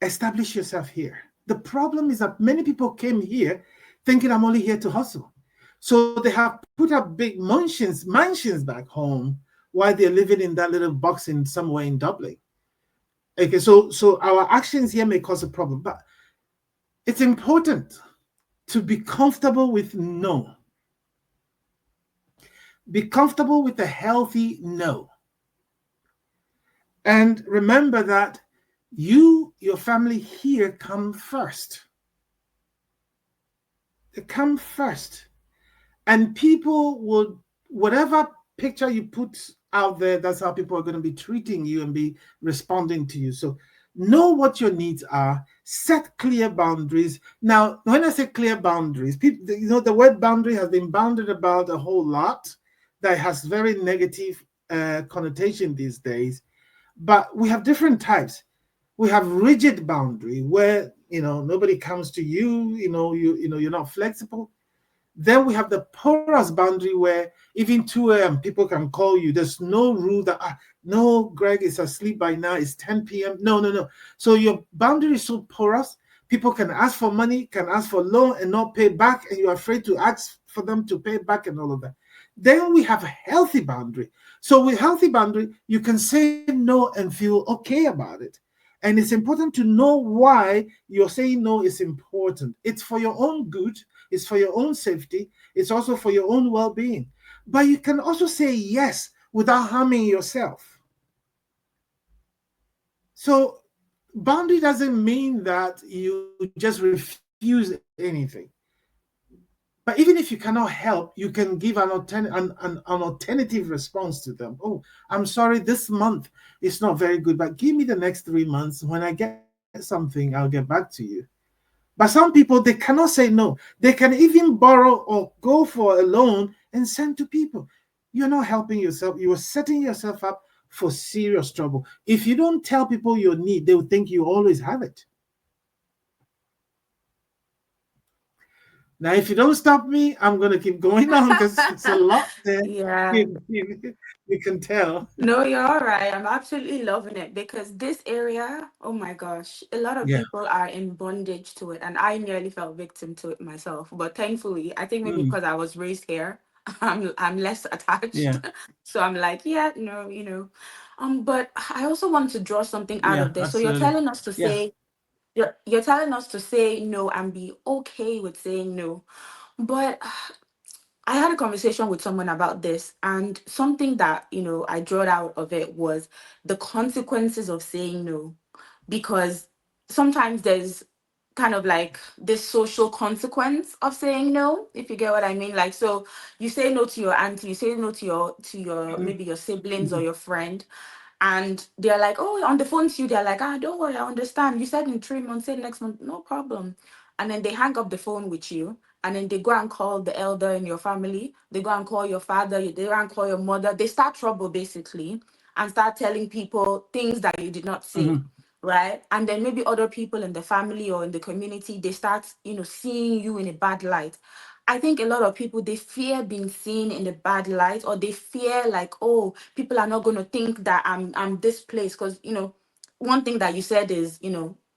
establish yourself here. The problem is that many people came here thinking I'm only here to hustle. So they have put up big mansions back home while they're living in that little box in somewhere in Dublin. Okay, so our actions here may cause a problem, but it's important to be comfortable with no. Be comfortable with a healthy no. And remember that your family here come first. They come first. And people would, whatever picture you put out there, that's how people are going to be treating you and be responding to you. So know what your needs are, set clear boundaries. Now, when I say clear boundaries, people, the word boundary has been bounded about a whole lot that has very negative connotation these days. But we have different types. We have rigid boundary where nobody comes to you, you're not flexible. Then we have the porous boundary where even 2 a.m. people can call you. There's no rule that no, Greg is asleep by now. It's 10 p.m. No. So your boundary is so porous. People can ask for money, can ask for loan and not pay back, and you're afraid to ask for them to pay back and all of that. Then we have a healthy boundary. So with healthy boundary, you can say no and feel okay about it. And it's important to know why you're saying no is important. It's for your own good. It's for your own safety. It's also for your own well-being. But you can also say yes without harming yourself. So boundary doesn't mean that you just refuse anything. But even if you cannot help, you can give an alternative response to them. Oh, I'm sorry, this month is not very good, but give me the next 3 months. When I get something, I'll get back to you. But some people, they cannot say no. They can even borrow or go for a loan and send to people. You're not helping yourself. You are setting yourself up for serious trouble. If you don't tell people your need, they will think you always have it. Now, if you don't stop me, I'm going to keep going on because it's a lot there. Yeah. You can tell. No, you're all right. I'm absolutely loving it because this area, oh my gosh, a lot of Yeah. people are in bondage to it, and I nearly fell victim to it myself. But thankfully, I think maybe Mm, because I was raised here, I'm less attached. yeah. So I'm like, yeah, no, you know. But I also want to draw something out Yeah. of this. So you're Absolutely. telling us to Yeah. say you're telling us to say no and be okay with saying no. But I had a conversation with someone about this, and something that, I drawed out of it was the consequences of saying no. Because sometimes there's kind of like this social consequence of saying no, if you get what I mean. Like, so you say no to your auntie, you say no to your Mhm, maybe your siblings or mhm, your friend, and they're like, oh, on the phone to you, they're like, don't worry, I understand. You said in 3 months, say next month, no problem. And then they hang up the phone with you, and then they go and call the elder in your family. They go and call your father. They go and call your mother. They start trouble basically, and start telling people things that you did not say, mhm, right? And then maybe other people in the family or in the community, they start, seeing you in a bad light. I think a lot of people, they fear being seen in a bad light, or they fear like, oh, people are not going to think that I'm this place. Because, one thing that you said is,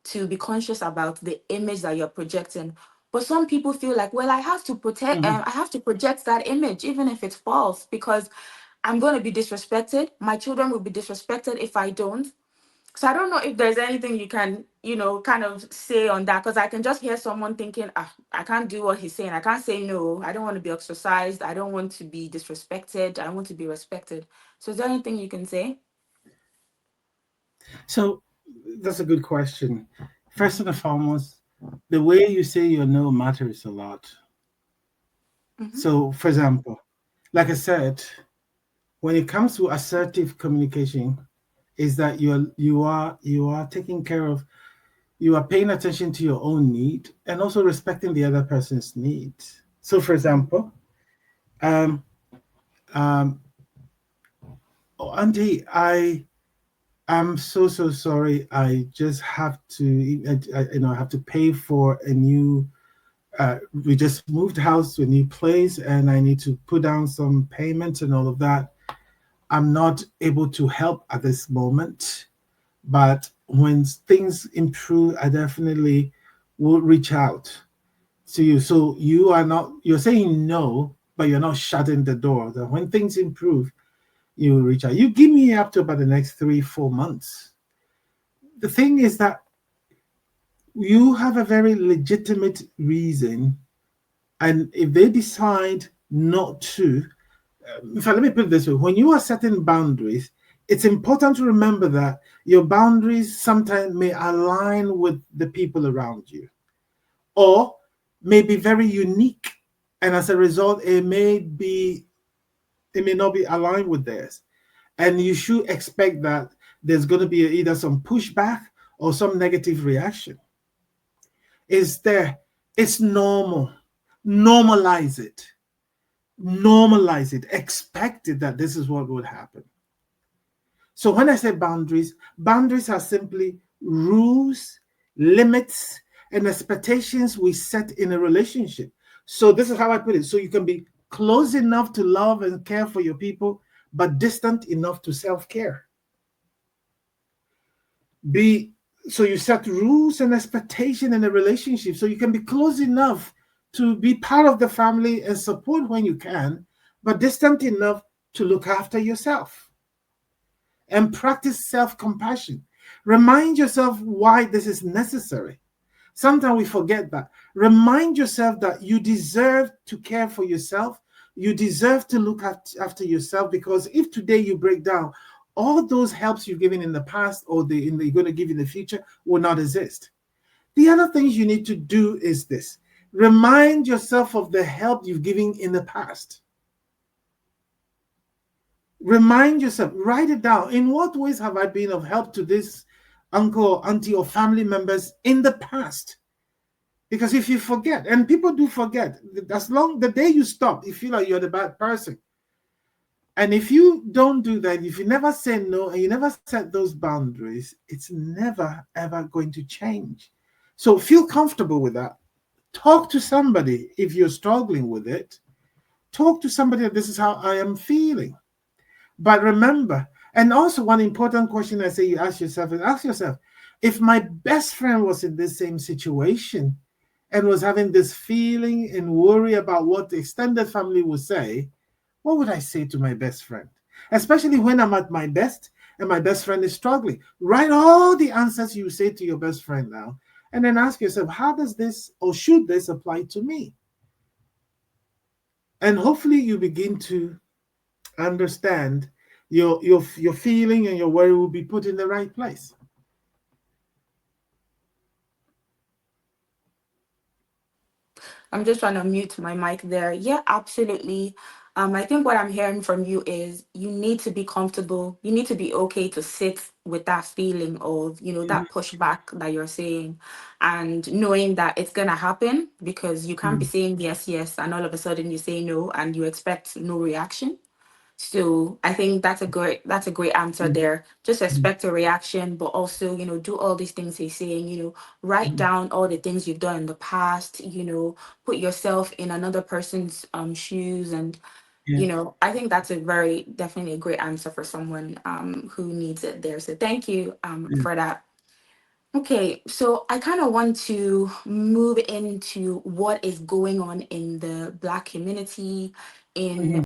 to be conscious about the image that you're projecting. But some people feel like, well, I have to mhm. I have to project that image, even if it's false, because I'm going to be disrespected. My children will be disrespected if I don't. So I don't know if there's anything you can, kind of say on that, because I can just hear someone thinking, I can't do what he's saying. I can't say no. I don't want to be exercised. I don't want to be disrespected. I want to be respected. So is there anything you can say? So that's a good question. First and foremost, the way you say your no matters a lot. Mm-hmm. So, for example, like I said, when it comes to assertive communication, is that you are taking care of, you are paying attention to your own need and also respecting the other person's needs. So, for example, um, um, oh, Auntie, I'm so sorry. I just have to, I have to pay for a new. We just moved house to a new place, and I need to put down some payments and all of that. I'm not able to help at this moment, but when things improve, I definitely will reach out to you. So you're saying no, but you're not shutting the door. That when things improve, you will reach out. You give me up to about the next 3, 4 months. The thing is that you have a very legitimate reason, and if they decide not to, in fact, let me put it this way: when you are setting boundaries, it's important to remember that your boundaries sometimes may align with the people around you, or may be very unique, and as a result, it may not be aligned with theirs, and you should expect that there's going to be either some pushback or some negative reaction. Is there? It's normal. Normalize it. Normalize it. Expect it that this is what would happen. So when I say boundaries, boundaries are simply rules, limits, and expectations we set in a relationship. So this is how I put it. So you can be close enough to love and care for your people, but distant enough to self-care. Be so you set rules and expectation in a relationship so you can be close enough to be part of the family and support when you can, but distant enough to look after yourself and practice self-compassion. Remind yourself why this is necessary. Sometimes we forget that. Remind yourself that you deserve to care for yourself. You deserve to look after yourself, because if today you break down, all those helps you've given in the past or you're going to give in the future will not exist. The other things you need to do is this: remind yourself of the help you've given in the past. Remind yourself, write it down. In what ways have I been of help to this uncle or auntie or family members in the past? Because if you forget, and people do forget, as long the day you stop, you feel like you're the bad person. And if you don't do that, if you never say no and you never set those boundaries, it's never ever going to change. So feel comfortable with that. Talk to somebody if you're struggling with it. Talk to somebody that this is how I am feeling. But remember, and also one important question I say you ask yourself is, ask yourself, if my best friend was in this same situation and was having this feeling and worry about what the extended family would say, what would I say to my best friend? Especially when I'm at my best and my best friend is struggling. Write all the answers you say to your best friend now, and then ask yourself, how does this or should this apply to me? And hopefully you begin to understand your feeling and your worry will be put in the right place. I'm just trying to mute my mic there. Yeah, absolutely. I think what I'm hearing from you is you need to be comfortable. You need to be okay to sit with that feeling of, Mhm, that pushback that you're saying, and knowing that it's gonna happen, because you can't be mhm. saying yes, yes, and all of a sudden you say no and you expect no reaction. So I think that's a great answer Mhm, there. Just mhm, expect a reaction, but also, do all these things he's saying, write mhm. down all the things you've done in the past, put yourself in another person's shoes, and Yeah, I think that's a very definitely a great answer for someone who needs it there. So thank you yeah. for that. Okay, so I kind of want to move into what is going on in the Black community, in Mhm.